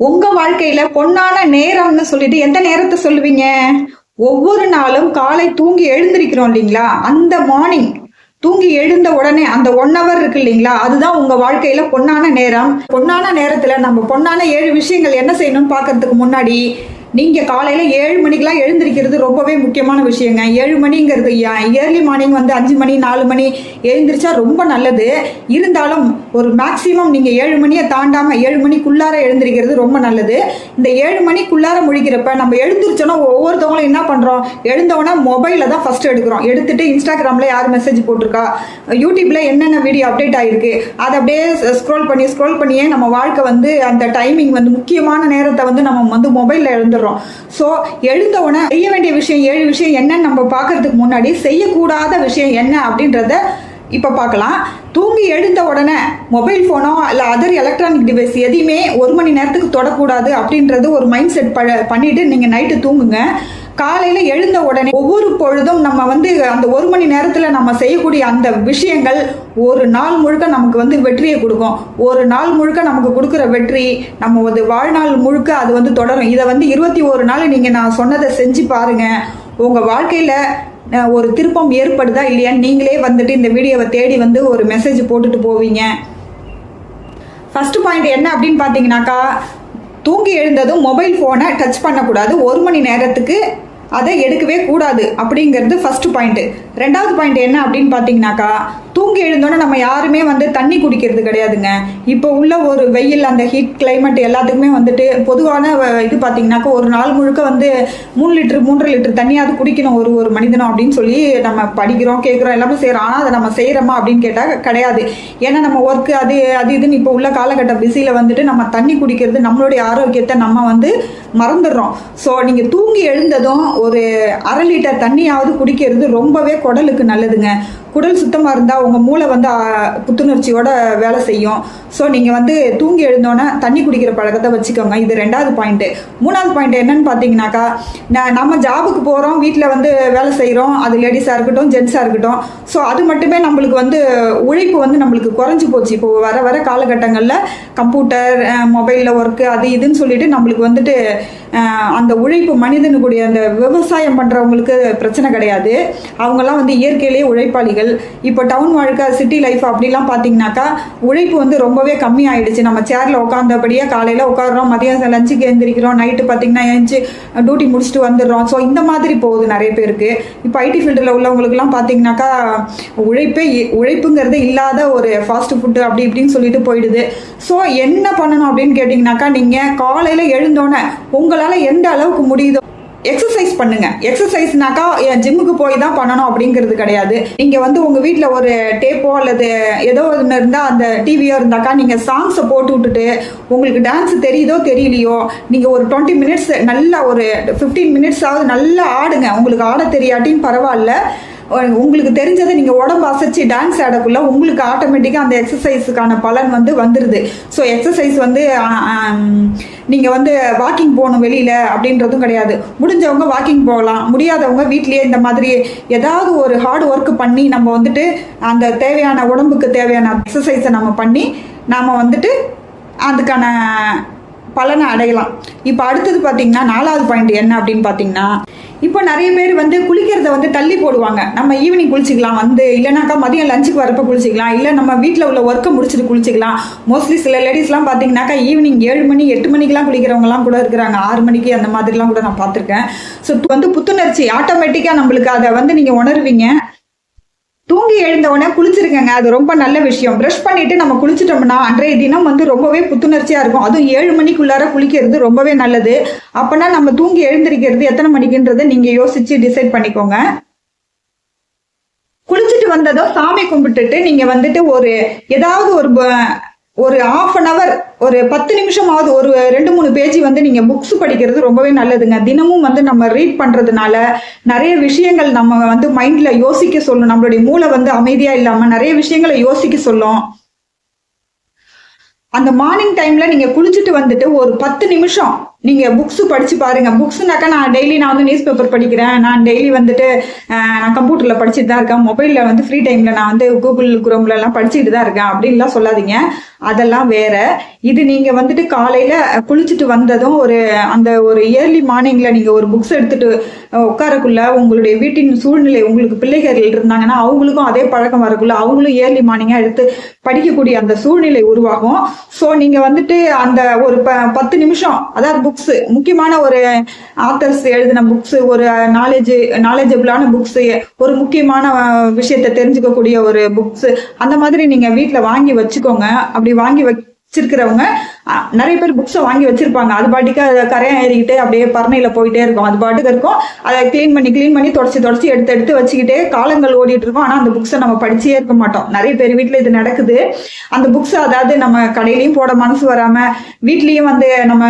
உங்க வாழ்க்கையில பொன்னான நேரம்னு சொல்லிட்டு எந்த நேரத்தை சொல்லுவீங்க? ஒவ்வொரு நாளும் காலை தூங்கி எழுந்திருக்கிறோம் இல்லைங்களா? அந்த மார்னிங் தூங்கி எழுந்த உடனே அந்த 1 hour இருக்கு இல்லைங்களா? அதுதான் உங்க வாழ்க்கையில பொன்னான நேரம். பொன்னான நேரத்துல நம்ம பொன்னான 7 விஷயங்கள் என்ன செய்யணும்னு பாக்குறதுக்கு முன்னாடி நீங்க காலையில 7 மணிக்கெல்லாம் எழுந்திருக்கிறது ரொம்பவே முக்கியமான விஷயங்க. 7 மணிங்கிறது ஏர்லி மார்னிங் வந்து 5 மணி 4 மணி எழுந்திரிச்சா ரொம்ப நல்லது. இருந்தாலும் ஒரு மேக்சிமம் நீங்க 7 மணியை தாண்டாம 7 மணிக்குள்ளார எழுந்திருக்கிறது ரொம்ப நல்லது. இந்த 7 மணிக்குள்ளார முழிக்கிறப்ப நம்ம எழுந்திரிச்சோன்னா ஒவ்வொருத்தவங்களும் என்ன பண்றோம், எழுந்தவொடனே மொபைல தான் ஃபர்ஸ்ட் எடுக்கிறோம். எடுத்துட்டு இன்ஸ்டாகிராம்ல யார் மெசேஜ் போட்டிருக்கா, யூடியூப்ல என்னென்ன வீடியோ அப்டேட் ஆயிருக்கு, அதை அப்படியே ஸ்க்ரோல் பண்ணியே நம்ம வாழ்க்கை வந்து அந்த டைமிங் வந்து முக்கியமான நேரத்தை வந்து நம்ம வந்து மொபைல்ல எழுந்துடுறோம். சோ எழுந்த உடனே செய்ய வேண்டிய விஷயம் 7 விஷயம் என்னன்னு நம்ம பார்க்கறதுக்கு முன்னாடி செய்யக்கூடாத விஷயம் என்ன அப்படின்றத இப்ப பார்க்கலாம். தூங்கி எழுந்த உடனே மொபைல் போனோ இல்ல அதர் எலக்ட்ரானிக் டிவைஸ் எதையுமே 1 மணி நேரத்துக்கு தொடக்கூடாது அப்படின்றது ஒரு மைண்ட் செட் பண்ணிட்டு நீங்க நைட்டு தூங்குங்க. காலையில எழுந்த உடனே ஒவ்வொரு பொழுதும் நம்ம வந்து அந்த 1 மணி நேரத்துல நம்ம செய்யக்கூடிய அந்த விஷயங்கள் ஒரு நாள் முழுக்க நமக்கு வந்து வெற்றியை கொடுக்கும். ஒரு நாள் முழுக்க நமக்கு கொடுக்குற வெற்றி நம்ம வந்து வாழ்நாள் முழுக்க அது வந்து தொடரும். இதை வந்து 21 நாள் நீங்க நான் சொன்னதை செஞ்சு பாருங்க. உங்க வாழ்க்கையில ஒரு திருப்பம் ஏற்படுதா இல்லையான்னு நீங்களே வந்துட்டு இந்த வீடியோவை தேடி வந்து ஒரு மெசேஜ் போட்டுட்டு போவீங்க. ஃபர்ஸ்ட் பாயிண்ட் என்ன அப்படின்னு பார்த்தீங்கன்னாக்கா, தூங்கி எழுந்ததும் மொபைல் ஃபோனை டச் பண்ணக்கூடாது. 1 மணி நேரத்துக்கு அதை எடுக்கவே கூடாது அப்படிங்கிறது ஃபர்ஸ்ட் பாயிண்ட். 2வது பாயிண்ட் என்ன அப்படின்னு பார்த்தீங்கன்னாக்கா, தூங்கி எழுந்தோன்னே நம்ம யாருமே வந்து தண்ணி குடிக்கிறது கிடையாதுங்க. இப்போ உள்ள ஒரு வெயில் அந்த ஹீட் கிளைமேட் எல்லாத்துக்குமே வந்துட்டு பொதுவான இது பார்த்தீங்கன்னாக்கா ஒரு நாள் முழுக்க வந்து 3 லிட்டர் 3.5 லிட்டர் தண்ணியாவது குடிக்கணும் ஒரு மனிதனும் அப்படின்னு சொல்லி நம்ம படிக்கிறோம் கேட்குறோம் எல்லாமே செய்கிறோம். ஆனால் அதை நம்ம செய்கிறோமா அப்படின்னு கேட்டால் கிடையாது. ஏன்னா நம்ம ஒர்க்கு அது இதுன்னு இப்போ உள்ள காலகட்ட பிஸியில் வந்துட்டு நம்ம தண்ணி குடிக்கிறது நம்மளுடைய ஆரோக்கியத்தை நம்ம வந்து மறந்துடுறோம். ஸோ நீங்கள் தூங்கி எழுந்ததும் ஒரு 1/2 லிட்டர் தண்ணியாவது குடிக்கிறது ரொம்பவே குடலுக்கு நல்லதுங்க. குடல் சுத்தமாக இருந்தால் உங்கள் மூளை வந்து புத்துணர்ச்சியோட வேலை செய்யும். ஸோ நீங்கள் வந்து தூங்கி எழுந்தோன்னே தண்ணி குடிக்கிற பழக்கத்தை வச்சுக்கோங்க. இது 2வது பாயிண்ட்டு. 3வது பாயிண்ட் என்னன்னு பார்த்தீங்கன்னாக்கா, நம்ம ஜாபுக்கு போகிறோம், வீட்டில் வந்து வேலை செய்கிறோம், அது லேடிஸாக இருக்கட்டும் ஜென்ஸாக இருக்கட்டும். ஸோ அது மட்டுமே நம்மளுக்கு வந்து உழைப்பு வந்து நம்மளுக்கு குறைஞ்சி போச்சு. இப்போ வர காலகட்டங்களில் கம்ப்யூட்டர் மொபைலில் ஒர்க்கு அது இதுன்னு சொல்லிட்டு நம்மளுக்கு வந்துட்டு அந்த உழைப்பு மனிதனுக்குடைய அந்த விவசாயம் பண்ணுறவங்களுக்கு பிரச்சனை கிடையாது. அவங்கெல்லாம் வந்து இயற்கையிலேயே உழைப்பாளிகள். இப்போ டவுன் வாழ்க்கை சிட்டி லைஃப் அப்படிலாம் பார்த்தீங்கன்னாக்கா உழைப்பு வந்து ரொம்பவே கம்மி ஆயிடுச்சு. நம்ம சேரில் உட்காந்தபடியே காலையில் உட்காடுறோம், மதியம் லஞ்சுக்கு எழுந்திரிக்கிறோம், நைட்டு பார்த்தீங்கன்னா எழுந்துச்சு டியூட்டி முடிச்சுட்டு வந்துடுறோம். ஸோ இந்த மாதிரி போகுது நிறைய பேருக்கு. இப்போ ஐடி ஃபீல்டில் உள்ளவங்களுக்குலாம் பார்த்தீங்கன்னாக்கா உழைப்புங்கிறது இல்லாத ஒரு ஃபாஸ்ட் ஃபுட்டு அப்படி இப்படின்னு சொல்லிட்டு போயிடுது. ஸோ என்ன பண்ணணும் அப்படின்னு கேட்டிங்கனாக்கா, நீங்கள் காலையில் எழுந்தோன்னே உங்களால் எந்த அளவுக்கு முடியுதோ எக்ஸசைஸ் பண்ணுங்க. எக்ஸசைஸ்னாக்கா ஜிம்முக்கு போய் தான் பண்ணணும் அப்படிங்கிறது கிடையாது. நீங்க வந்து உங்க வீட்டில் ஒரு டேப்போ அல்லது ஏதோ ஒன்று இருந்தால் அந்த டிவியோ இருந்தாக்கா நீங்கள் சாங்ஸை போட்டு விட்டுட்டு உங்களுக்கு டான்ஸ் தெரியுதோ தெரியலையோ நீங்கள் ஒரு 20 மினிட்ஸ் நல்லா ஒரு 15 மினிட்ஸாவது நல்லா ஆடுங்க. உங்களுக்கு ஆட தெரியாட்டின்னு பரவாயில்ல, உங்களுக்கு தெரிஞ்சதை நீங்கள் உடம்பு அசைச்சு டான்ஸ் ஆடக்குள்ள உங்களுக்கு ஆட்டோமேட்டிக்காக அந்த எக்ஸசைஸுக்கான பலன் வந்து வந்துடுது. ஸோ எக்ஸசைஸ் வந்து நீங்கள் வந்து வாக்கிங் போகணும் வெளியில் அப்படின்றதும் கிடையாது. முடிஞ்சவங்க வாக்கிங் போகலாம், முடியாதவங்க வீட்லேயே இந்த மாதிரி ஏதாவது ஒரு ஹார்ட் ஒர்க் பண்ணி நம்ம வந்துட்டு அந்த தேவையான உடம்புக்கு தேவையான எக்ஸசைஸை நம்ம பண்ணி நாம் வந்துட்டு அதுக்கான பலனை அடையலாம். இப்போ அடுத்தது பார்த்தீங்கன்னா 4வது பாயிண்ட் என்ன அப்படின்னு பார்த்தீங்கன்னா, இப்போ நிறைய பேர் வந்து குளிக்கிறத வந்து தள்ளி போடுவாங்க. நம்ம ஈவினிங் குளிச்சிக்கலாம் வந்து, இல்லைனாக்கா மதியம் லஞ்சுக்கு வரப்போ குளிச்சிக்கலாம், இல்லை நம்ம வீட்டில் உள்ள ஒர்க்கை முடிச்சுட்டு குளிச்சிக்கலாம். மோஸ்ட்லி சில லேடிஸ்லாம் பார்த்தீங்கன்னாக்கா ஈவினிங் 7 மணி 8 மணிக்கெலாம் குளிக்கிறவங்கலாம் கூட இருக்கிறாங்க, 6 மணிக்கு அந்த மாதிரிலாம் கூட நான் பார்த்துருக்கேன். ஸோ வந்து புத்துணர்ச்சி ஆட்டோமேட்டிக்காக நம்மளுக்கு அதை வந்து நீங்கள் உணர்வீங்க. தூங்கி எழுந்த உடனே குளிச்சிருக்கங்க, அது ரொம்ப நல்ல விஷயம். ப்ரஷ் பண்ணிட்டு நம்ம குளிச்சிட்டோம்னா அன்றைய தினம் வந்து ரொம்பவே புத்துணர்ச்சியா இருக்கும். அதுவும் 7 மணிக்குள்ளார குளிக்கிறது ரொம்பவே நல்லது. அப்பனா நம்ம தூங்கி எழுந்திருக்கிறது எத்தனை மணிக்குன்றதை நீங்க யோசிச்சு டிசைட் பண்ணிக்கோங்க. குளிச்சுட்டு வந்ததும் சாமி கும்பிட்டுட்டு நீங்க வந்துட்டு ஏதாவது ஒரு 1/2 hour ஒரு 10 நிமிஷமாவது ஒரு 2-3 பேஜ் வந்து நீங்க புக்ஸ் படிக்கிறது ரொம்பவே நல்லதுங்க. தினமும் வந்து நம்ம ரீட் பண்றதுனால நிறைய விஷயங்கள் நம்ம வந்து மைண்ட்ல யோசிக்க சொல்லும். நம்மளுடைய மூளை வந்து அமைதியா இல்லாம நிறைய விஷயங்களை யோசிக்க சொல்லும். அந்த மார்னிங் டைம்ல நீங்க குளிச்சுட்டு வந்துட்டு ஒரு 10 நிமிஷம் நீங்கள் புக்ஸு படித்து பாருங்கள். புக்ஸுனாக்கா நான் வந்து நியூஸ் பேப்பர் படிக்கிறேன், நான் டெய்லி வந்துட்டு நான் கம்ப்யூட்டரில் படிச்சுட்டு தான் இருக்கேன், மொபைலில் வந்து ஃப்ரீ டைமில் நான் வந்து கூகுள் குரோம்லலாம் படிச்சுட்டு தான் இருக்கேன் அப்படின்லாம் சொல்லாதீங்க. அதெல்லாம் வேற. இது நீங்கள் வந்துட்டு காலையில் குளிச்சுட்டு வந்ததும் ஒரு ஏர்லி மார்னிங்கில் நீங்கள் ஒரு புக்ஸ் எடுத்துகிட்டு உட்காரக்குள்ள உங்களுடைய வீட்டின் சூழ்நிலை, உங்களுக்கு பிள்ளைகள் இருந்தாங்கன்னா அவங்களுக்கும் அதே பழக்கம் வரக்குள்ள அவங்களும் ஏர்லி மார்னிங்காக எடுத்து படிக்கக்கூடிய அந்த சூழ்நிலை உருவாகும். ஸோ நீங்கள் வந்துட்டு அந்த ஒரு 10 நிமிஷம், அதாவது புக்ஸு, முக்கியமான ஒரு ஆத்தர்ஸ் எழுதின புக்ஸு, ஒரு நாலேஜபிளான புக்ஸு, ஒரு முக்கியமான விஷயத்தை தெரிஞ்சுக்கக்கூடிய ஒரு புக்ஸு, அந்த மாதிரி நீங்கள் வீட்டில் வாங்கி வச்சுக்கோங்க. அப்படி வாங்கி வச்சிருக்கிறவங்க நிறைய பேர் புக்ஸை வாங்கி வச்சிருப்பாங்க, அது பாட்டுக்கு அதை கரையான் ஏறிக்கிட்டே அப்படியே பரணையில் போயிட்டே இருக்கும், அது பாட்டுக்கு இருக்கும். அதை க்ளீன் பண்ணி தொடச்சி எடுத்து வச்சுக்கிட்டே காலங்கள் ஓடிட்டு இருக்கும். ஆனால் அந்த புக்ஸை நம்ம படிச்சே இருக்க மாட்டோம். நிறைய பேர் வீட்டில் இது நடக்குது. அந்த புக்ஸை அதாவது நம்ம கடையிலையும் போட மனசு வராமல் வீட்லேயும் வந்து நம்ம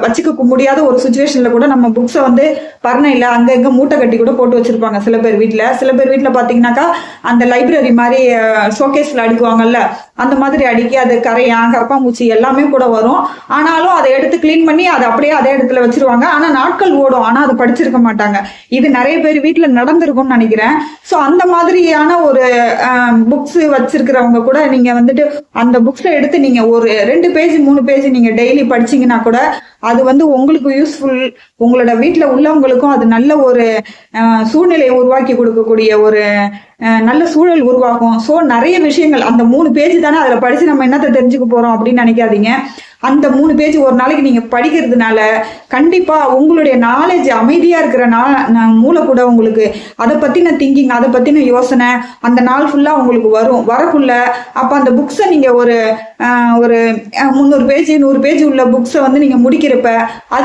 வச்சுக்க முடியாத ஒரு சுச்சுவேஷனில் கூட நம்ம புக்ஸை வந்து பரணையில் அங்கே மூட்டை கட்டி கூட போட்டு வச்சிருப்பாங்க சில பேர் வீட்டில் பார்த்தீங்கன்னாக்கா அந்த லைப்ரரி மாதிரி ஷோகேஸில் அடுக்குவாங்கல்ல, அந்த மாதிரி அடுக்கி அது கரையான் கரப்பாம்பூச்சி எல்லாமே கூட வரும். ஆனாலும் அதை எடுத்து கிளீன் பண்ணி அதை அப்படியே அதே இடத்துல வச்சிருவாங்க. ஆனா நாட்கள் ஓடும், ஆனா அதை படிச்சிருக்க மாட்டாங்க. இது நிறைய பேர் வீட்டுல நடந்திருக்கும்னு நினைக்கிறேன். ஸோ அந்த மாதிரியான ஒரு புக்ஸ் வச்சிருக்கிறவங்க கூட நீங்க வந்துட்டு அந்த புக்ஸை எடுத்து நீங்க ஒரு 2 பேஜ் 3 பேஜ் நீங்க டெய்லி படிச்சீங்கன்னா கூட அது வந்து உங்களுக்கு யூஸ்ஃபுல். உங்களோட வீட்டில் உள்ளவங்களுக்கும் அது நல்ல ஒரு சூழ்நிலையை உருவாக்கி கொடுக்கக்கூடிய ஒரு நல்ல சூழல் உருவாகும். ஸோ நிறைய விஷயங்கள், அந்த 3 பேஜ் தானே அதில் படித்து நம்ம என்னத்தை தெரிஞ்சுக்க போகிறோம் அப்படின்னு நினைக்காதீங்க. அந்த 3 பேஜ் ஒரு நாளைக்கு நீங்கள் படிக்கிறதுனால கண்டிப்பாக உங்களுடைய நாலேஜ், அமைதியாக இருக்கிற மூளை கூட உங்களுக்கு அதை பற்றின திங்கிங், அதை பற்றின யோசனை அந்த நாள் ஃபுல்லாக உங்களுக்கு வரக்குள்ள அப்போ அந்த புக்ஸை நீங்கள் ஒரு 300 பேஜ் 100 பேஜ் உள்ள புக்ஸை வந்து நீங்கள் முடிக்கிறப்ப அதில்